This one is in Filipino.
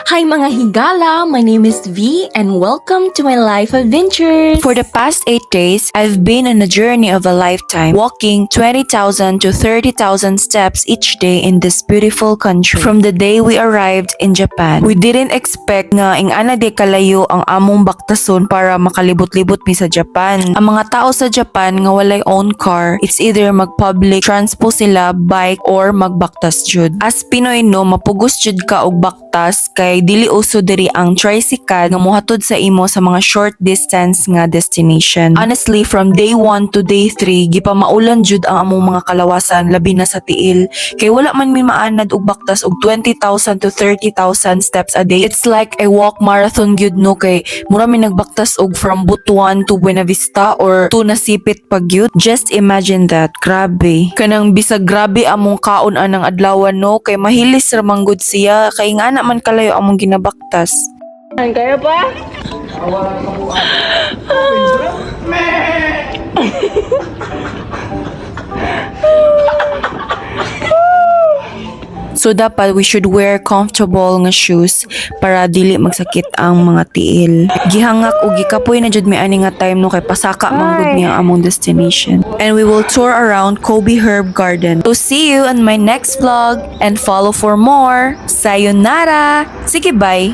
Hi mga higala, my name is V and welcome to my life adventures. For the past 8 days, I've been on a journey of a lifetime, walking 20,000 to 30,000 steps each day in this beautiful country. From the day we arrived in Japan, we didn't expect nga ing ana de kalayo ang among baktason para makalibot-libot mi sa Japan. Ang mga tao sa Japan nga walay own car, it's either mag-public transpo sila, bike, or magbaktas jud. As Pinoy no, mapugos jud ka og baktas kay dili uso diri ang tricycle nga mohatod sa imo sa mga short distance nga destination. Honestly, from day 1 to day 3, gipamaulan jud ang among mga kalawasan labi na sa tiil. Kay wala man mi maanad og baktas og 20,000 to 30,000 steps a day. It's like a walk marathon gyud no, kay mura mi nagbaktas og from Butuan to Buena Vista or to Nasipit pa gyud. Just imagine that. Grabe. Kanang bisag grabe among kaon anang adlawan no, kay mahilis ra manggod siya kay nga naman kalayo among ginabaktas. Kaya pa? So dapat we should wear comfortable nga shoes para dili magsakit ang mga tiil. Gihangak o gikapoy na jud mi ani nga time no kay pasaka manggod mi ang among destination. And we will tour around Kobe Herb Garden. So see you on my next vlog and follow for more. Sayonara! Sige, bye!